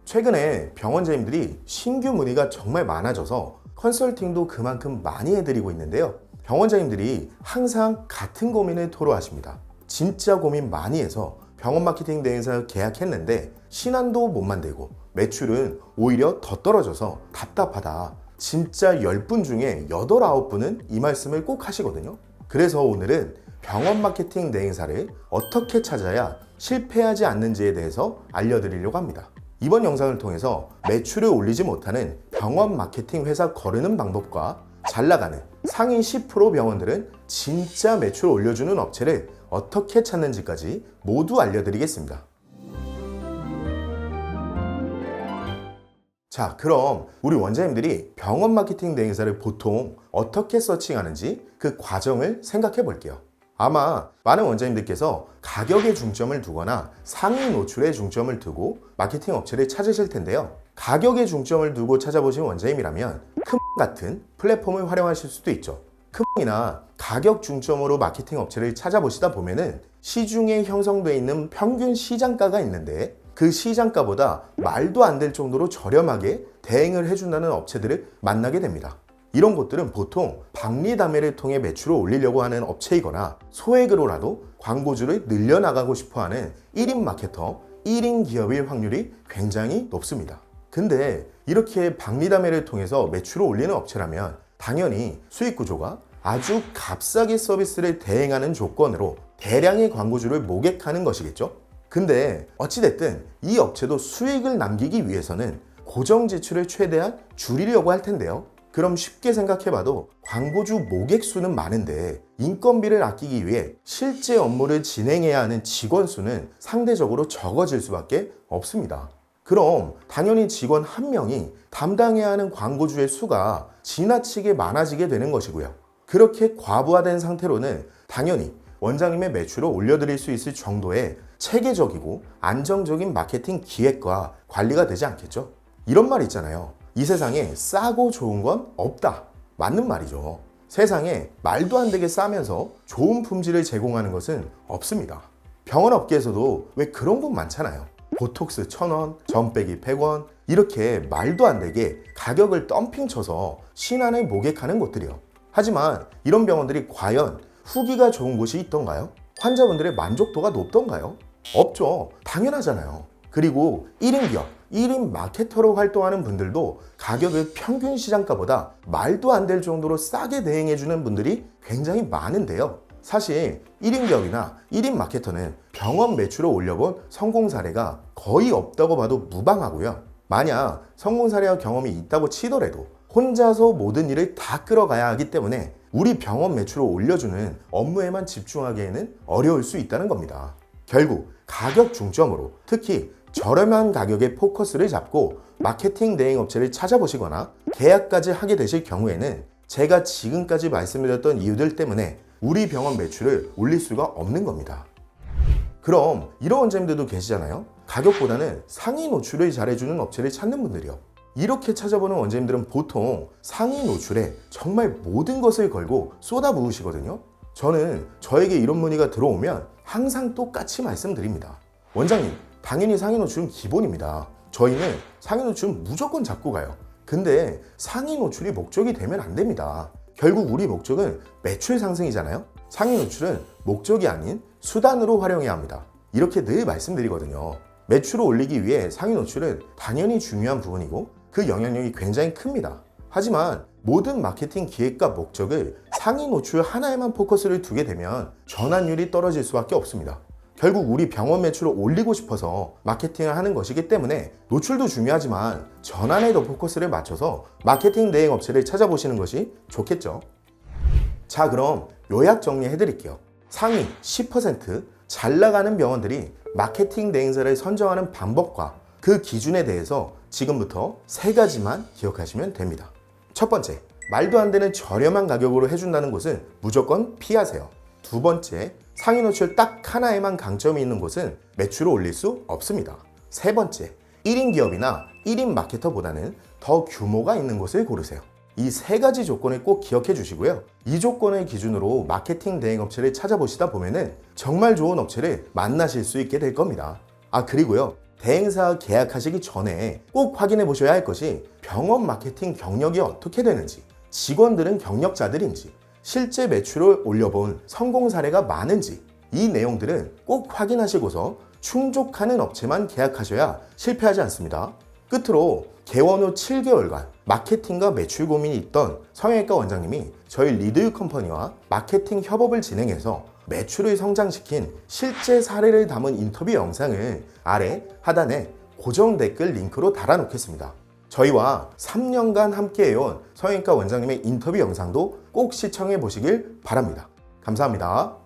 최근에 병원장님들이 신규 문의가 정말 많아져서 컨설팅도 그만큼 많이 해드리고 있는데요. 병원장님들이 항상 같은 고민을 토로하십니다. 진짜 고민 많이 해서 병원 마케팅 대행사 계약했는데 신안도 못 만들고 매출은 오히려 더 떨어져서 답답하다. 진짜 10분 중에 8, 9분은 이 말씀을 꼭 하시거든요. 그래서 오늘은 병원 마케팅 대행사를 어떻게 찾아야 실패하지 않는지에 대해서 알려드리려고 합니다. 이번 영상을 통해서 매출을 올리지 못하는 병원 마케팅 회사 거르는 방법과 잘 나가는 상위 10% 병원들은 진짜 매출 올려주는 업체를 어떻게 찾는지까지 모두 알려드리겠습니다. 자, 그럼 우리 원장님들이 병원 마케팅 대행사를 보통 어떻게 서칭하는지 그 과정을 생각해 볼게요. 아마 많은 원장님들께서 가격에 중점을 두거나 상위 노출에 중점을 두고 마케팅 업체를 찾으실 텐데요. 가격에 중점을 두고 찾아보신 원장님이라면 큰 같은 플랫폼을 활용하실 수도 있죠. 큰이나 가격 중점으로 마케팅 업체를 찾아보시다 보면은 시중에 형성되어 있는 평균 시장가가 있는데 그 시장가보다 말도 안 될 정도로 저렴하게 대행을 해준다는 업체들을 만나게 됩니다. 이런 곳들은 보통 박리담회를 통해 매출을 올리려고 하는 업체이거나 소액으로라도 광고주를 늘려나가고 싶어하는 1인 마케터, 1인 기업일 확률이 굉장히 높습니다. 근데 이렇게 박리담회를 통해서 매출을 올리는 업체라면 당연히 수익 구조가 아주 값싸게 서비스를 대행하는 조건으로 대량의 광고주를 모객하는 것이겠죠. 근데 어찌됐든 이 업체도 수익을 남기기 위해서는 고정 지출을 최대한 줄이려고 할 텐데요. 그럼 쉽게 생각해봐도 광고주 모객 수는 많은데 인건비를 아끼기 위해 실제 업무를 진행해야 하는 직원 수는 상대적으로 적어질 수밖에 없습니다. 그럼 당연히 직원 한 명이 담당해야 하는 광고주의 수가 지나치게 많아지게 되는 것이고요. 그렇게 과부하된 상태로는 당연히 원장님의 매출을 올려드릴 수 있을 정도의 체계적이고 안정적인 마케팅 기획과 관리가 되지 않겠죠? 이런 말 있잖아요. 이 세상에 싸고 좋은 건 없다. 맞는 말이죠. 세상에 말도 안 되게 싸면서 좋은 품질을 제공하는 것은 없습니다. 병원 업계에서도 왜 그런 곳 많잖아요. 보톡스 1,000원, 전빼기 100원 이렇게 말도 안 되게 가격을 덤핑 쳐서 신안을 모객하는 곳들이요. 하지만 이런 병원들이 과연 후기가 좋은 곳이 있던가요? 환자분들의 만족도가 높던가요? 없죠. 당연하잖아요. 그리고 1인 기업, 1인 마케터로 활동하는 분들도 가격을 평균 시장가보다 말도 안 될 정도로 싸게 대행해주는 분들이 굉장히 많은데요. 사실 1인 기업이나 1인 마케터는 병원 매출을 올려본 성공 사례가 거의 없다고 봐도 무방하고요. 만약 성공 사례와 경험이 있다고 치더라도 혼자서 모든 일을 다 끌어가야 하기 때문에 우리 병원 매출을 올려주는 업무에만 집중하기에는 어려울 수 있다는 겁니다. 결국 가격 중점으로 특히 저렴한 가격에 포커스를 잡고 마케팅 대행 업체를 찾아보시거나 계약까지 하게 되실 경우에는 제가 지금까지 말씀드렸던 이유들 때문에 우리 병원 매출을 올릴 수가 없는 겁니다. 그럼 이런 원장님들도 계시잖아요. 가격보다는 상위 노출을 잘해주는 업체를 찾는 분들이요. 이렇게 찾아보는 원장님들은 보통 상위 노출에 정말 모든 것을 걸고 쏟아부으시거든요. 저는 저에게 이런 문의가 들어오면 항상 똑같이 말씀드립니다. 원장님, 당연히 상위 노출은 기본입니다. 저희는 상위 노출은 무조건 잡고 가요. 근데 상위 노출이 목적이 되면 안 됩니다. 결국 우리 목적은 매출 상승이잖아요. 상위 노출은 목적이 아닌 수단으로 활용해야 합니다. 이렇게 늘 말씀드리거든요. 매출을 올리기 위해 상위 노출은 당연히 중요한 부분이고 그 영향력이 굉장히 큽니다. 하지만 모든 마케팅 기획과 목적을 상위 노출 하나에만 포커스를 두게 되면 전환율이 떨어질 수밖에 없습니다. 결국 우리 병원 매출을 올리고 싶어서 마케팅을 하는 것이기 때문에 노출도 중요하지만 전환에 더 포커스를 맞춰서 마케팅 대행 업체를 찾아보시는 것이 좋겠죠. 자, 그럼 요약 정리해 드릴게요. 상위 10% 잘 나가는 병원들이 마케팅 대행사를 선정하는 방법과 그 기준에 대해서 지금부터 3가지만 기억하시면 됩니다. 첫 번째, 말도 안 되는 저렴한 가격으로 해준다는 곳은 무조건 피하세요. 두 번째, 상위 노출 딱 하나에만 강점이 있는 곳은 매출을 올릴 수 없습니다. 세 번째, 1인 기업이나 1인 마케터보다는 더 규모가 있는 곳을 고르세요. 이 3가지 조건을 꼭 기억해 주시고요. 이 조건을 기준으로 마케팅 대행 업체를 찾아보시다 보면은 정말 좋은 업체를 만나실 수 있게 될 겁니다. 그리고요. 대행사 계약하시기 전에 꼭 확인해 보셔야 할 것이 병원 마케팅 경력이 어떻게 되는지, 직원들은 경력자들인지, 실제 매출을 올려본 성공 사례가 많은지, 이 내용들은 꼭 확인하시고서 충족하는 업체만 계약하셔야 실패하지 않습니다. 끝으로 개원 후 7개월간 마케팅과 매출 고민이 있던 성형외과 원장님이 저희 리드 컴퍼니와 마케팅 협업을 진행해서 매출을 성장시킨 실제 사례를 담은 인터뷰 영상을 아래 하단에 고정 댓글 링크로 달아놓겠습니다. 저희와 3년간 함께해온 성형외과 원장님의 인터뷰 영상도 꼭 시청해 보시길 바랍니다. 감사합니다.